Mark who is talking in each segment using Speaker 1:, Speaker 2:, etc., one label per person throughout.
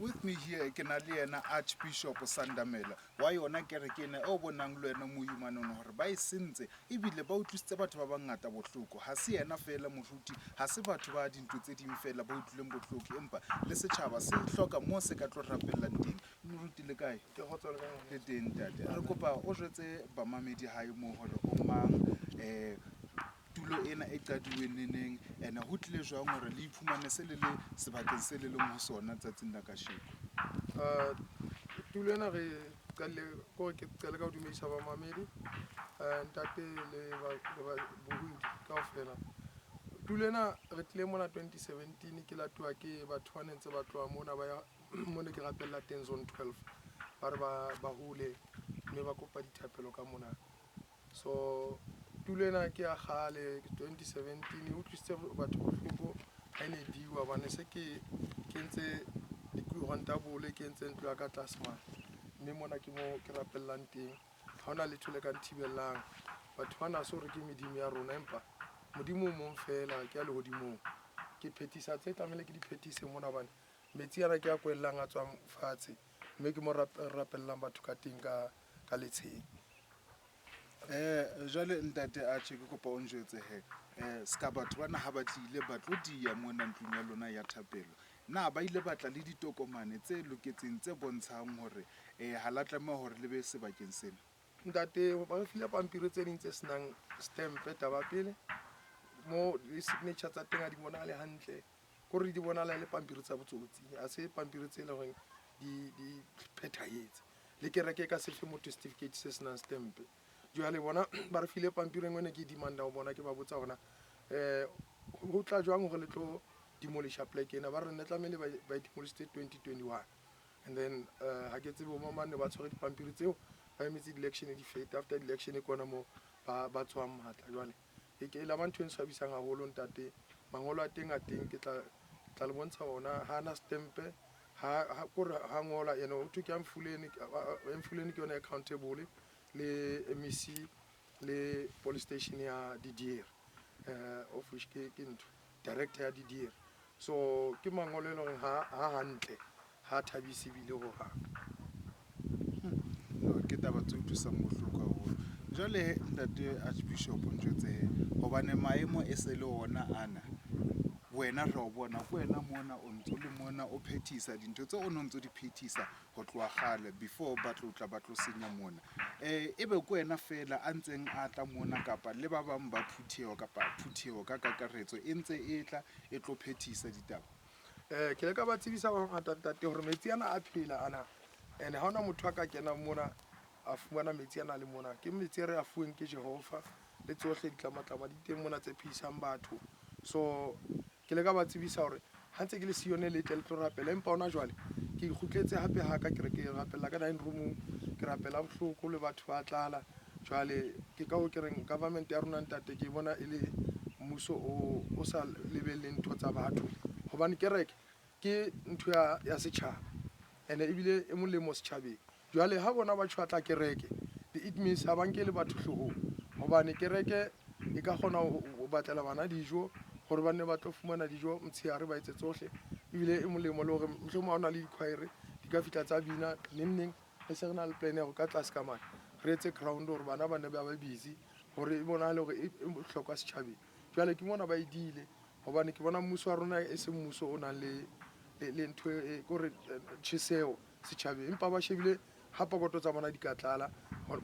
Speaker 1: with me here ke na le yena Archbishop Sandamela wa yona kereke ena o bonang le yena moimanong hore ba isentse ebile ba utlwisitse batho ba bangata bohloko ha se yena fela moruti ha se batho ba dintlo tse ding fela ba utlwileng bohloko empa le setjhaba se hloka mo se ka tlo rapellang teng moruti le kae
Speaker 2: ke go tswa
Speaker 1: le teng tate re kopa o jwetse bamamedi hae mo hore o mang tulo ena e qadiweng neneng ene ho tlile jwang hore le iphumane se le sebakeng se le leng ho sona tsatsing la kasheko
Speaker 2: tulo ena re qale ke qale ka ho dumedisa bamamedi ntate le bohudi kaofela. Tulo ena re tlile mona 2017 ke latuwa ke batho ba nentse ba tloha mona ba ya mona ke rapella teng zone 12 ba re ba hole mme ba kopa dithapelo ka mona. So tulo ena ke ya kgale 2017 o tlisitse batho bohloko ha ne diwa bane se ke ntse dikurantable ke ntse ntlo ya ka tlase mane mme mona ke mo ke rapellang teng ha hona letho le ka nthibelang batho bana so re ke medimo ya rona empa modimo mong fela ke ya lehodimong ke phethisa tse tlamehile ke di phethise mona bane metsi ana ke ya kwellang a tswang fatshe mme ke mo rapellang batho ka teng ka letsheng.
Speaker 1: Jwale ntate a ke kopa o njwetse ska batho bana ha ba tlile ba tlo diya mona ntlong ya lona ya thapelo na ba ile batla le ditokomane tse loketseng tse bontshang hore ha la tlameha hore le be sebakeng sena
Speaker 2: Ntate ba re file pampiri tse ding tse senang stamp taba pele mo le signature tsa teng a di bona le hantle gore di bona le pampiri tsa botsotsi a se pampiri tse le hore di phethahetse le kereke ka sefe mo certificate se senang stamp jwale bona ba re file pampiri engwe ne ke demanda ho bona ke ba botsa hona ho tla jwang hore le tlo demolished plaque ena ba re ne tlamehile ba demolished 2021 and then ha ke tsebe mo mane ba tshwere dipampiri tseo ba emetse election di fete after election e kona mo ba tswang matla jwale ke la ba ntho e nswabisang haholo ntate mangolo a teng ke tla le bontsha ona ha na stamp ha kore ha ngola yena o thuke amfuleni ke yona accountable le MEC le police station ya Didier of which ke ntho director ya Didier so ke mangolo e leng ha hantle ha thabisi bile ho ha
Speaker 1: ke taba tse utlwisang bohloko haholo jwale ntate Archbishop njwetse hobane maemo e se le ona ana wena re o bona ko wena mona o ntso le mona o phethisa dintho tse o ntso di phethisa ho tloa gale before ba tlo senya mona ebe ko wena fela a ntseng a tla mona kapa le ba bang ba phutheho ka kakaretso e ntse e tla e tlo phethisa ditaba
Speaker 2: ke le ka ba tsebisa ba ntate hore metsi ana a phela ana and ha ona motho a ka kena mona a fumana metsi ana le mona ke metsi re a fuweng ke Jehova le tsohle ditlamatlama di teng mona tse phehisang batho so ke le ka ba tsebisa hore ha ntse ke le siyone le tle le tlo rapela empa ona jwale ke ikgutletse hape ha ka ke rapella ka nine room ke rapela bohloko le batho ba tlala jwale ke ka ho ke reng government ya rona ntate ke bona e le mmuso o sa lebelleng ntho tsa batho hobane kereke ke ntho ya setjhaba ene ebile e molemo setjhabeng jwale ha bona ba tshwatla kereke it means ha ba nkele batho hlohong hobane kereke e ka kgona ho batlela bana dijo gore ba ne ba tlo fumana dijo mtshehare ba etse tsohle ebile e molemo le hore mohlomong ha ona le dikhwaere di ka fihla tsa bina neng re se re na le plan ya go ka tlase ka mane re etse ground hore bana ba ne ba busy hore e bonahale hore e bohlokwa setjhabeng jwale ke mona ba edile hobane ke bona mmuso wa rona e se mmuso o nang le ntho e kore tjheseho setjhabeng empa ba shebile ha pokoto tsa bona di ka tlala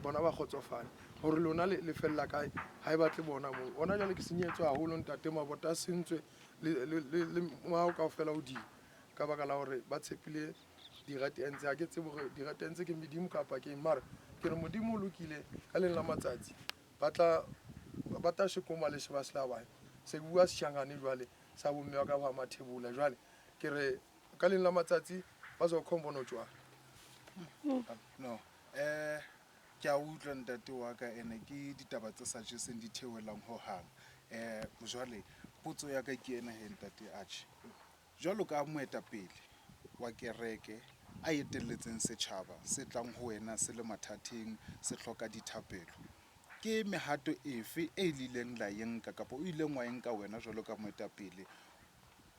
Speaker 2: bona ba kgotsofala hore lona le fella kae ha e batle bona moo ona jwale ke senyetswe haholo ntate mabota a sentswe le ngwao kaofela hodimo ka baka la hore ba tshepile dirate-ntse ha ke tsebe hore dirate-ntse ke medimo kapa ke mara ke re modimo o lokile ka leng la matsatsi ba tla shekoma le sheba selabane se bua seshangane jwale sa bomme wa ka ba mathebola jwale ke re ka leng la matsatsi ba zo khombono jwale
Speaker 1: no ke a utlwa ntate wa ka ene ke ditaba tse sa jeseng di theohelang ho hang jwale potso ya ka ke ena he ntate Arch jwalo ka moetapele wa kereke a etelletseng setjhaba se tlang ho wena se le mathateng se hloka dithapelo ke mehato efe e ileng la yenka kapa o ileng wa enka wena jwalo ka moetapele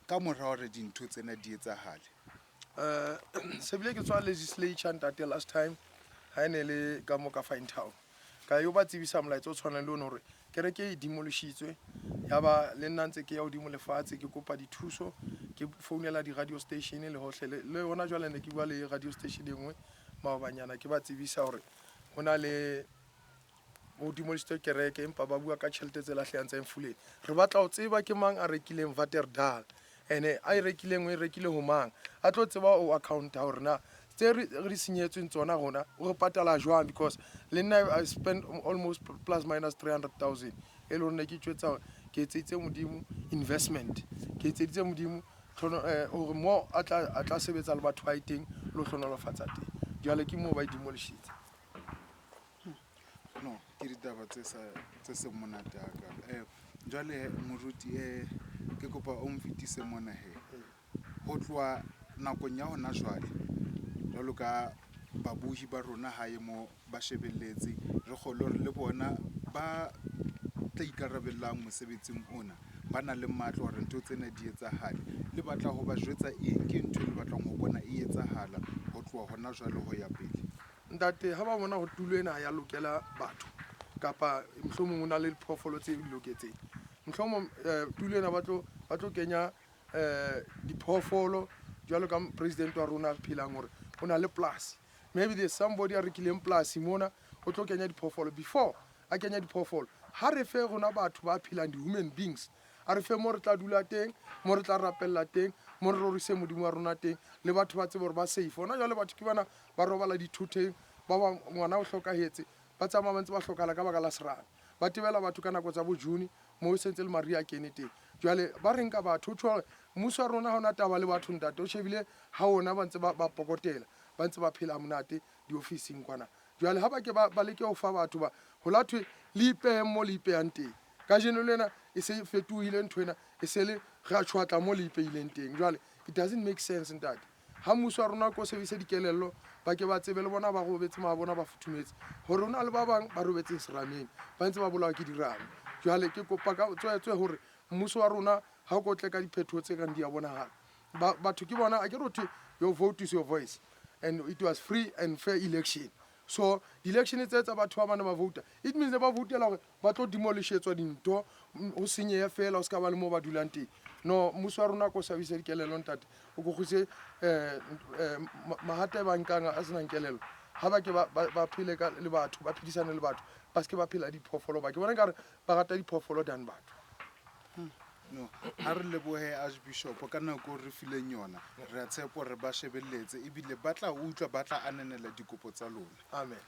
Speaker 1: ka mora hore dintho tsena di etsahale
Speaker 2: se bile ke tswa legislature ntate last time ha ene le ka mo ka Fine Town ka yo ba tsebisa molaetsa o tshwanang le ona hore kereke e demolishitswe ya ba le nna ntse ke ya hodimo lefatshe ke kopa dithuso ke founela di radio station le hohle le hona jwale ne ke bua le radio station e nngwe maobanyana ke ba tsebisa hore hona le o demolished kereke empa ba bua ka tjhelete tse lahlehang tsa Mfuleni re batla ho tseba ke mang a rekileng Vaterdal ene a e rekileng o e rekile ho mang a tlo tseba o account hore na tse re senyetsweng tsona rona o re patala jwang because le nna I spent almost plus minus 300,000 e le hore ke tjwetsa ke etseditse modimo investment ke etseditse modimo hore mo a tla sebetsa le batho ba iteng lo hlonolofatsa teng jwale ke mo ba demolishitse
Speaker 1: no ke ditaba tse se monate haka jwale moruti ke kopa o mfitise mona he ho tloa nakong ya hona jwale jwalo ka babuhi ba rona hae mo ba shebelletse re kgolo re le bona ba tla ikarabellang mosebetsing ona ba na le matlo hore ntho tsena di etsahale le batla ho ba jwetsa eng ke ntho le batlang ho bona e etsahala ho tloa hona jwale ho ya pele
Speaker 2: ntate ha ba bona ho tulo ena ya lokela batho kapa mohlomong o na le diphoofolo tse di loketseng mohlomong tulo ena ba tlo kenya diphoofolo jwalo ka president wa rona a phelang hore o na le polasi maybe there's somebody a rekileng polasi mona o tlo kenya diphoofolo before a kenya diphoofolo ha re fe rona batho ba phelang di-human beings a re fe mo re tla dula teng mo re tla rapella teng mo re rorise modimo wa rona teng le batho ba tsebe hore ba safe hona jwale batho ke bana ba robala dithoteng ba ba ngwana o hlokahetse ba tsamaya ba ntse ba hlokala ka baka la serame ba tebela batho ka nako tsa bojuni mo sentse le maria a kene teng jwale ba reng ka batho o tshware mmuso wa rona ha ona taba le batho ntate o shebile ha ona ba ntse ba pokotela ba ntse ba phela monate diofising kwana jwale ha ba ke ba leke ho fa batho ba ho lathwe le ipeheng mo le ipehang teng ka jeno lena e se fetohile ntho ena e se le ra tshwatla mo le ipehileng teng jwale it doesn't make sense ntate ha mmuso wa rona ko sebedisa dikelello ba ke ba tsebe le bona ba robetse ma bona ba futhumetse hore hona le ba bang ba robetseng serameng ba ntse ba bolawa ke dirame jwale ke kopa ka tswetswe hore mmuso wa rona ha o kotle ka diphetho tse kang di a bonahala batho ke bona a ke re your vote is your voice and it was free and fair election so di-election tse tsa batho ba bane ba vouta it means ba voutela hore ba tlo demolishetswa dintho ho senyehe fela o se ka ba le moo ba dulang teng no mmuso wa rona ko service dikelello ntate o go khuse mahata ba nkang a senang kelello ha ba ke ba phele ka le batho ba phedisane le batho ba se ke ba phela diphoofolo ba ke bona nkare ba rata diphoofolo than batho
Speaker 1: no ha re lebohe Archbishop ka nako re fileng yona re a tshepo re ba shebelletse ebile ba tla utlwa ba tla ananela dikopo tsa lona
Speaker 2: amen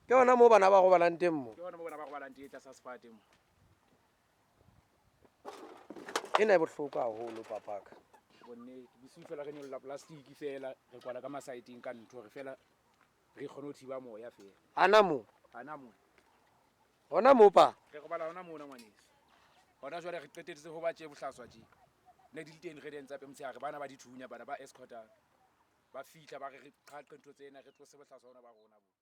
Speaker 2: ke ona moo bana ba robalang teng mo e ne bohloko haholo papaka
Speaker 3: bonnete bisiu fela re nyolla plastic fela re kwala ka masaeteng ka ntho re fela re kgone ho thiba moya fela
Speaker 2: ana mo
Speaker 3: hona
Speaker 2: mo pa
Speaker 3: re robala hona mona ngwaneso hona jwale re qetetse ho ba tje bohlaswa tje ne di teng re dentse ape motshehare bana ba dithunya bana ba escortang ba fihla ba re qaqe ntho tsena re tlose bohlaswa hona ba rona bo